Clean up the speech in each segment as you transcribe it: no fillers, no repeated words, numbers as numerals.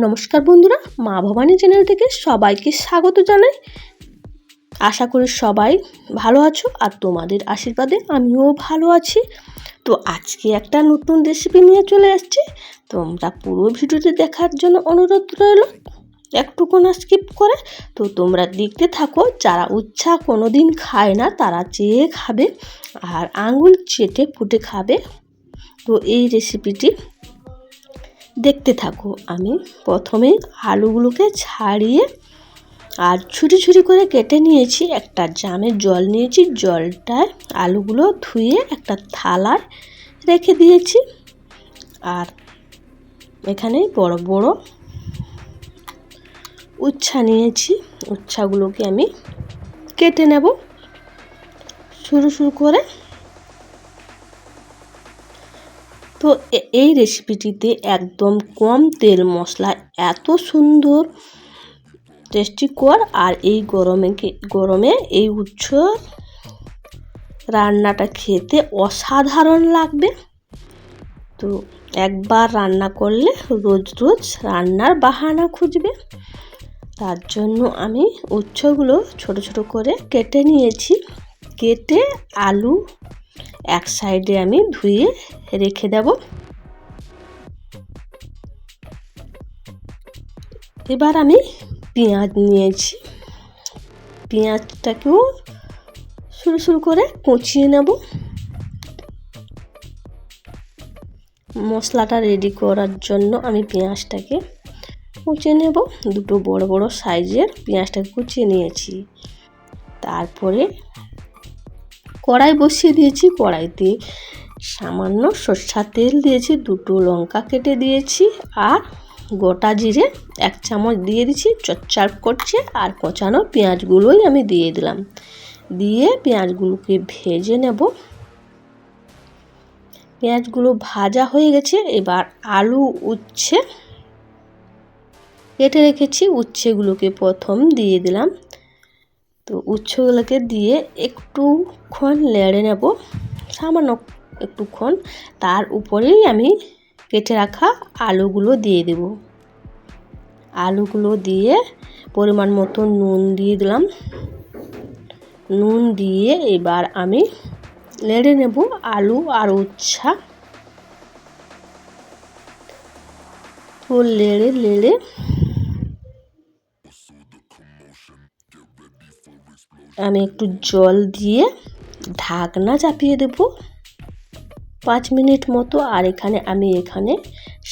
নমস্কার বন্ধুরা, মা ভবানী চ্যানেল থেকে সবাইকে স্বাগত জানাই। আশা করি সবাই ভালো আছো আর তোমাদের আশীর্বাদে আমিও ভালো আছি। তো আজকে একটা নতুন রেসিপি নিয়ে চলে আসছি। তোমরা পুরো ভিডিওটি দেখার জন্য অনুরোধ রইল, একটুকু না স্কিপ করে। তো তোমরা দেখতে থাকো। যারা উচ্ছা কোনোদিন খায় না তারা চেয়ে খাবে আর আঙুল চেটে পুটে খাবে। তো এই রেসিপিটি দেখতে থাকো। আমি প্রথমে আলুগুলোকে ছাড়িয়ে আর ছুরি ছুরি করে কেটে নিয়েছি। একটা জামে জল নিয়েছি, জলটায় আলুগুলো ধুয়ে একটা থালায় রেখে দিয়েছি। আর এখানে বড় বড় উচ্ছা নিয়েছি, উচ্ছাগুলোকে আমি কেটে নেব সরু সরু করে। তো এই রেসিপিটিতে একদম কম তেল মশলা, এত সুন্দর টেস্টিকর। আর এই গরমে এই উচ্ছ রান্নাটা খেতে অসাধারণ লাগবে। তো একবার রান্না করলে রোজ রোজ রান্নার বাহানা খুঁজবে। তার জন্য আমি উচ্ছগুলো ছোট ছোট করে কেটে নিয়েছি। কেটে আলু এক সাইডে আমি ধুয়ে রেখে দেব। এবার আমি পেঁয়াজ নিয়েছি, পেঁয়াজটাকেও সরু সরু করে কুচিয়ে নেব। মশলাটা রেডি করার জন্য আমি পেঁয়াজটাকে কুচিয়ে নেব। দুটো বড় বড় সাইজের পেঁয়াজটাকে কুচিয়ে নিয়েছি। তারপরে কড়াই বসিয়ে দিয়েছি। কড়াইতে সামান্য সরষের তেল দিয়েছি, দুটো লঙ্কা কেটে দিয়েছি আর গোটা জিরে 1 চামচ দিয়ে দিচ্ছি। চটচট করছে আর কোচানো পেঁয়াজগুলোই আমি দিয়ে দিলাম। দিয়ে পেঁয়াজগুলোকে ভেজে নেব। পেঁয়াজগুলো ভাজা হয়ে গেছে। এবার আলু উচ্ছে কেটে রেখেছি, উচ্ছেগুলোকে প্রথম দিয়ে দিলাম। তো উচ্ছেগুলোকে দিয়ে একটুক্ষণ নেড়ে নেব, সামান্য একটুক্ষণ। তার উপরেই আমি কেটে রাখা আলুগুলো দিয়ে দেব। আলুগুলো দিয়ে পরিমাণ মতো নুন দিয়ে দিলাম। নুন দিয়ে এবার আমি নেড়ে নেব আলু আর উচ্ছা। তো নেড়ে নেড়ে আমি একটু জল দিয়ে ঢাকনা চাপিয়ে দেব 5 মিনিট মতো। আর এখানে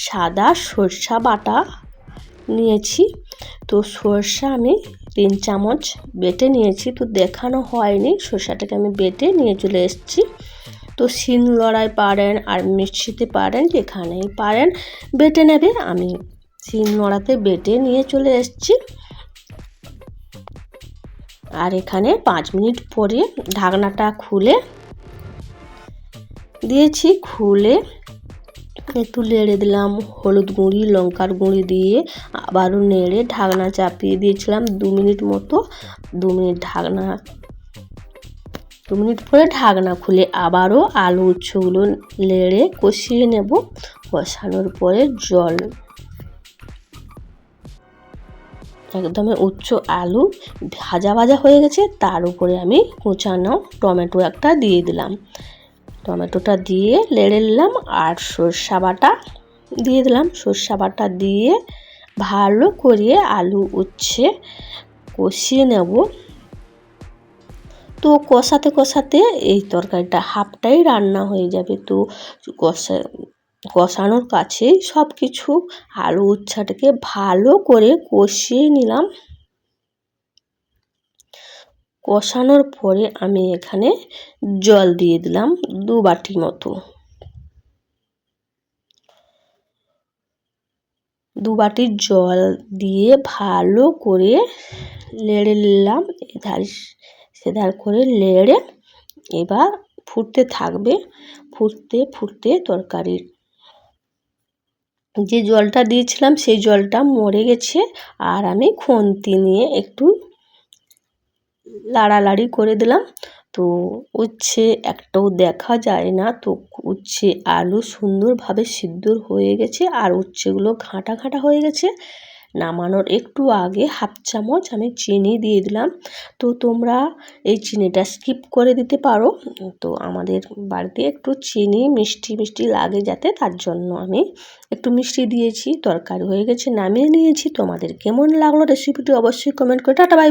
সাদা সরষা বাটা নিয়েছি। তো সরষা আমি 3 চামচ বেটে নিয়েছি। তো দেখানো হয়নি, সরষাটাকে আমি বেটে নিয়ে চলে এসেছি। তো শিলনোড়ায় পারেন আর মিক্সিতে পারেন, যেখানেই পারেন বেটে নেবে। আমি শিলনোড়াতে বেটে নিয়ে চলে এসেছি। আর এখানে 5 মিনিট পরে ঢাকনাটা খুলে দিয়েছি। খুলে একটু নেড়ে দিলাম হলুদ গুঁড়ি, লঙ্কার গুঁড়ি দিয়ে আবারও নেড়ে ঢাকনা চাপিয়ে দিয়েছিলাম 2 মিনিট মতো। 2 মিনিট পরে ঢাকনা খুলে আবারও আলু উচ্ছগুলো নেড়ে কষিয়ে নেব। কষানোর পরে জল, একদম উচ্চ আলু ভাজা ভাজা হয়ে গেছে। তার উপরে আমি কুচানো টমেটো একটা দিয়ে দিলাম। টমেটোটা দিয়ে নেড়ে নিলাম আর সরষা বাটা দিয়ে দিলাম। সরষা বাটা দিয়ে ভালো করে আলু উচ্ছে কষিয়ে নেব। তো কষাতে কষাতে এই তরকারিটা হাফটাই রান্না হয়ে যাবে। তো কষানোর কাছেই সব কিছু আলু উচ্ছাটাকে ভালো করে কষিয়ে নিলাম। কষানোর পরে আমি এখানে জল দিয়ে দিলাম 2 বাটি মতো। 2 বাটি জল দিয়ে ভালো করে নেড়ে নিলাম। এধার সেধার করে নেড়ে এবার ফুটতে থাকবে। ফুটতে ফুটতে তরকারির যে জলটা দিয়েছিলাম সেই জলটা মরে গেছে। আর আমি খুন্তি নিয়ে একটু লাড়ালাড়ি করে দিলাম। তো উচ্ছে একটাও দেখা যায় না। তো উচ্ছে আলু সুন্দরভাবে সিদ্ধ হয়ে গেছে আর উচ্ছেগুলো ঘাঁটা ঘাঁটা হয়ে গেছে। নামানোর একটু আগে 1/2 চামচ আমি চিনি দিয়ে দিলাম। তো তোমরা এই চিনিটা স্কিপ করে দিতে পারো। তো আমাদের বাড়িতে একটু চিনি মিষ্টি মিষ্টি লাগে যাতে, তার জন্য আমি একটু মিষ্টি দিয়েছি। তরকারি হয়ে গেছে, নামিয়ে নিয়েছি। তোমাদের কেমন লাগলো রেসিপিটি অবশ্যই কমেন্ট করে টাটা বাই বাই।